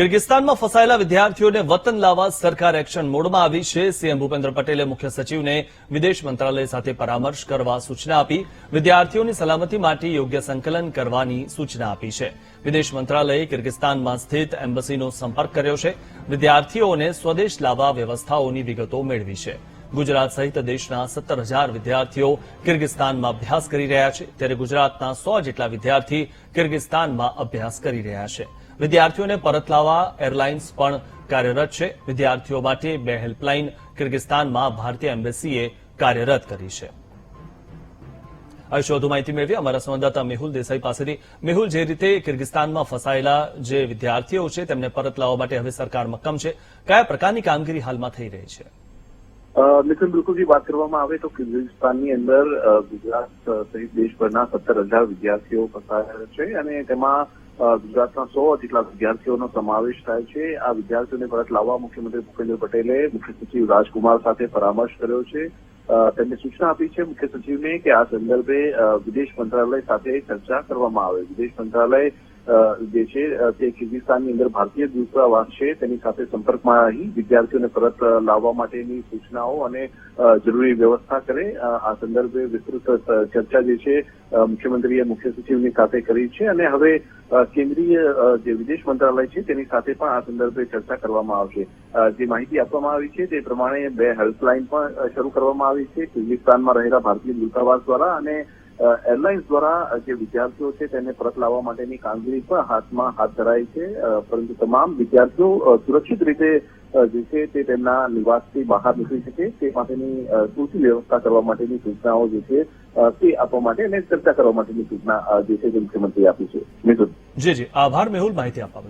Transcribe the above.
કિર્ગિસ્તાનમાં ફસાયેલા વિદ્યાર્થીઓને વતન લાવવા સરકાર એક્શન મોડમાં આવી છે। સીએમ ભૂપેન્દ્ર પટેલે મુખ્ય સચિવને વિદેશ મંત્રાલય સાથે પરામર્શ કરવા સૂચના આપી। વિદ્યાર્થીઓની સલામતી માટે યોગ્ય સંકલન કરવાની સૂચના આપી છે। વિદેશ મંત્રાલયે કિર્ગિસ્તાનમાં સ્થિત એમ્બસીનો સંપર્ક કર્યો છે। વિદ્યાર્થીઓને સ્વદેશ લાવવા વ્યવસ્થાઓની વિગતો મેળવી છે। ગુજરાત સહિત દેશના 17,000 વિદ્યાર્થીઓ કિર્ગિસ્તાનમાં અભ્યાસ કરી રહ્યા છે, ત્યારે ગુજરાતના 100 જેટલા વિદ્યાર્થી કિર્ગિસ્તાનમાં અભ્યાસ કરી રહ્યા છે। વિદ્યાર્થીઓને પરત લાવવા એરલાઇન્સ પણ કાર્યરત છે। વિદ્યાર્થીઓ માટે 2 હેલ્પલાઇન કિર્ગિસ્તાનમાં ભારતીય એમ્બસીએ કાર્યરત કરી છે। આ વિશે વધુ માહિતી મેળવી અમારા સંવાદદાતા મેહુલ દેસાઈ પાસેથી। મેહુલ, જે રીતે કિર્ગિસ્તાનમાં ફસાયેલા જે વિદ્યાર્થીઓ છે તેમને પરત લાવવા માટે હવે સરકાર મક્કમ છે, કયા પ્રકારની કામગીરી હાલમાં થઈ રહી છે? મિથુન, બિલકુલથી વાત કરવામાં આવે તો કિર્ગિસ્તાનની અંદર ગુજરાત સહિત દેશભરના 17,000 વિદ્યાર્થીઓ ફસાયા છે અને તેમાં ગુજરાતના 100 જેટલા વિદ્યાર્થીઓનો સમાવેશ થાય છે। આ વિદ્યાર્થીઓને પરત લાવવા મુખ્યમંત્રી ભૂપેન્દ્ર પટેલે મુખ્ય સચિવ રાજકુમાર સાથે પરામર્શ કર્યો છે। તેમને સૂચના આપી છે મુખ્ય સચિવને કે આ સંદર્ભે વિદેશ મંત્રાલય સાથે ચર્ચા કરવામાં આવે। વિદેશ મંત્રાલય જે છે તે કિર્ગિસ્તાનની અંદર ભારતીય દૂતાવાસ છે તેની સાથે સંપર્કમાં રહી વિદ્યાર્થીઓને પરત લાવવા માટેની સૂચનાઓ અને જરૂરી વ્યવસ્થા કરે। આ સંદર્ભે વિસ્તૃત ચર્ચા જે છે મુખ્યમંત્રીએ મુખ્ય સચિવની સાથે કરી છે અને હવે કેન્દ્રીય જે વિદેશ મંત્રાલય છે તેની સાથે પણ આ સંદર્ભે ચર્ચા કરવામાં આવશે। જે માહિતી આપવામાં આવી છે તે પ્રમાણે 2 હેલ્પલાઇન પણ શરૂ કરવામાં આવી છે કિર્ગિસ્તાનમાં રહેલા ભારતીય દૂતાવાસ દ્વારા અને એરલાઇન્સ દ્વારા જે વિદ્યાર્થીઓ છે તેને પરત લાવવા માટેની કામગીરી પણ હાથ ધરાઈ છે, પરંતુ તમામ વિદ્યાર્થીઓ સુરક્ષિત રીતે જે છે તે તેમના નિવાસથી બહાર નીકળી શકે તે માટેની પૂરતી વ્યવસ્થા કરવા માટેની સૂચનાઓ જે છે તે આપવા માટે અને ચર્ચા કરવા માટેની સૂચના જે છે તે મુખ્યમંત્રીએ આપી છે। મિથુન, જી, આભાર મેહુલ, માહિતી આપવા બદલ।